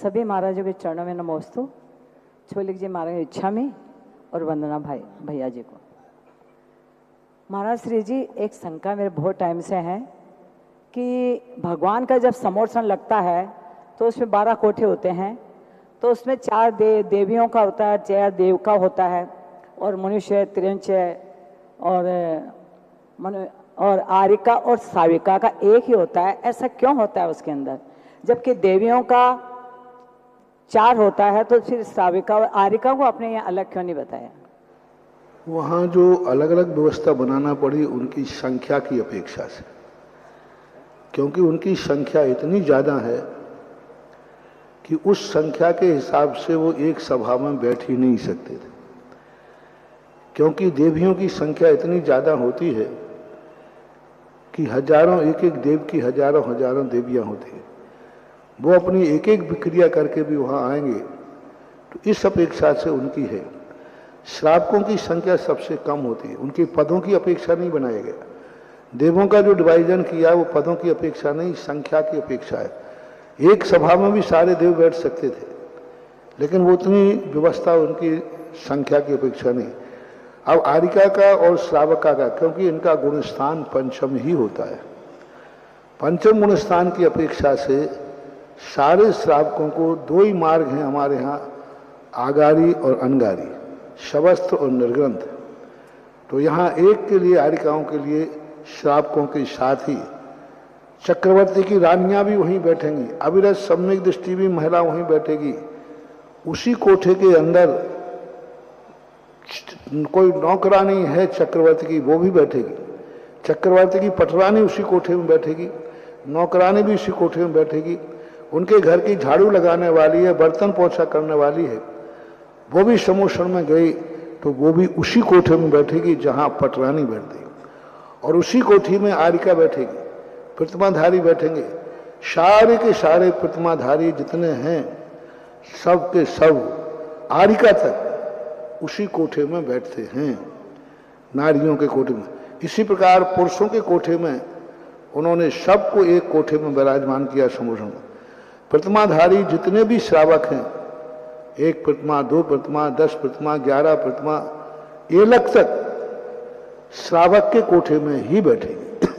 सभी महाराजों के चरणों में नमोस्तु। छो लिख जी महाराज इच्छा में और वंदना भैया जी को। महाराज श्री जी, एक शंका मेरे बहुत टाइम से है कि भगवान का जब समोर्षण लगता है तो उसमें 12 कोठे होते हैं, तो उसमें 4 देवियों का होता है, 4 देव का होता है, और मनुष्य, त्रिंच और आरिका और साविका का एक ही होता है। ऐसा क्यों होता है उसके अंदर? जबकि देवियों का 4 होता है, तो फिर साविका और आरिका को आपने यहाँ अलग क्यों नहीं बताया? वहाँ जो अलग अलग व्यवस्था बनाना पड़ी उनकी संख्या की अपेक्षा से, क्योंकि उनकी संख्या इतनी ज़्यादा है कि उस संख्या के हिसाब से वो एक सभा में बैठ ही नहीं सकते थे। क्योंकि देवियों की संख्या इतनी ज़्यादा होती है कि हजारों, एक एक देव की हजारों हजारों देवियाँ होती हैं। वो अपनी एक एक विक्रिया करके भी वहाँ आएंगे, तो इस अपेक्षा से उनकी है। श्रावकों की संख्या सबसे कम होती है, उनके पदों की अपेक्षा नहीं बनाया गया। देवों का जो डिवाइजन किया वो पदों की अपेक्षा नहीं, संख्या की अपेक्षा है। एक सभा में भी सारे देव बैठ सकते थे, लेकिन वो उतनी व्यवस्था उनकी संख्या की अपेक्षा नहीं। अब आरिका का और श्रावका का, क्योंकि इनका गुणस्थान पंचम ही होता है, पंचम गुणस्थान की अपेक्षा से सारे श्रावकों को 2 ही मार्ग हैं हमारे यहाँ, आगारी और अनगारी, शवस्त्र और निर्ग्रंथ। तो यहाँ एक के लिए, आरिकाओं के लिए, श्रावकों के साथ ही चक्रवर्ती की रानियां भी वहीं बैठेंगी, अविरत सम्यक दृष्टि भी महिला वहीं बैठेगी। उसी कोठे के अंदर कोई नौकरानी है चक्रवर्ती की, वो भी बैठेगी। चक्रवर्ती की पटरानी उसी कोठे में बैठेगी, नौकरानी भी उसी कोठे में बैठेगी। उनके घर की झाड़ू लगाने वाली है, बर्तन पोछा करने वाली है, वो भी समोषण में गई तो वो भी उसी कोठे में बैठेगी जहां पटरानी बैठती। और उसी कोठी में आरिका बैठेगी, प्रतिमाधारी बैठेंगे। सारे के सारे प्रतिमाधारी जितने हैं, सब के सब आरिका तक उसी कोठे में बैठते हैं, नारियों के कोठे में। इसी प्रकार पुरुषों के कोठे में उन्होंने सबको एक कोठे में विराजमान किया समोषण में। प्रतिमाधारी जितने भी श्रावक हैं, 1 प्रतिमा, 2 प्रतिमा, 10 प्रतिमा, 11 प्रतिमा, 1 लाख तक श्रावक के कोठे में ही बैठेंगे।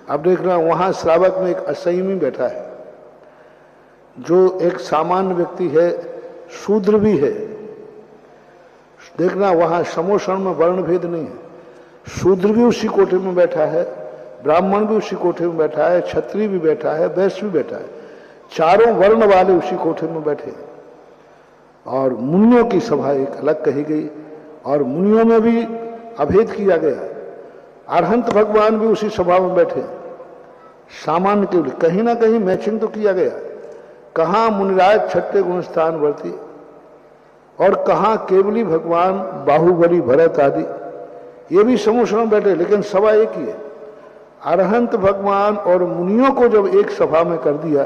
अब देखना, वहां श्रावक में एक असंयमी बैठा है, जो एक सामान्य व्यक्ति है, शूद्र भी है। देखना, वहां समोषण में वर्ण भेद नहीं है। शूद्र भी उसी कोठे में बैठा है, ब्राह्मण भी उसी कोठे में बैठा है, क्षत्रिय भी बैठा है, वैश्य भी बैठा है। चारों वर्ण वाले उसी कोठे में बैठे। और मुनियों की सभा एक अलग कही गई, और मुनियों में भी अभेद किया गया। अरहंत भगवान भी उसी सभा में बैठे। सामान्य के लिए कहीं ना कहीं मैचिंग तो किया गया। कहाँ मुनिराज 6ठे गुणस्थान वर्ती और कहाँ केवली भगवान बाहुबली भरत आदि, ये भी समोषण में बैठे, लेकिन सभा एक ही है। अरहंत भगवान और मुनियों को जब एक सभा में कर दिया,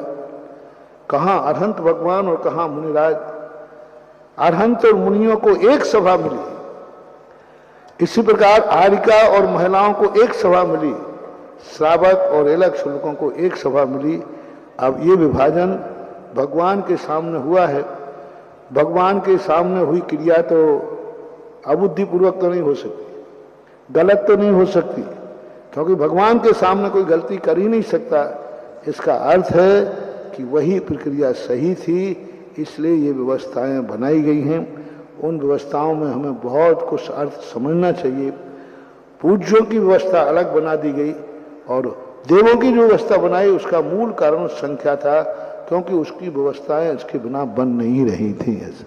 कहाँ अरहंत भगवान और कहाँ मुनिराज, अरहंत और मुनियों को एक सभा मिली। इसी प्रकार आरिका और महिलाओं को एक सभा मिली, श्रावक और एलक शुल्कों को एक सभा मिली। अब ये विभाजन भगवान के सामने हुआ है। भगवान के सामने हुई क्रिया तो अबुद्धिपूर्वक तो नहीं हो सकती, गलत तो नहीं हो सकती, क्योंकि भगवान के सामने कोई गलती कर ही नहीं सकता। इसका अर्थ है कि वही प्रक्रिया सही थी, इसलिए ये व्यवस्थाएं बनाई गई हैं। उन व्यवस्थाओं में हमें बहुत कुछ अर्थ समझना चाहिए। पूज्यों की व्यवस्था अलग बना दी गई, और देवों की जो व्यवस्था बनाई उसका मूल कारण संख्या था, क्योंकि उसकी व्यवस्थाएं इसके बिना बन नहीं रही थी। ऐसे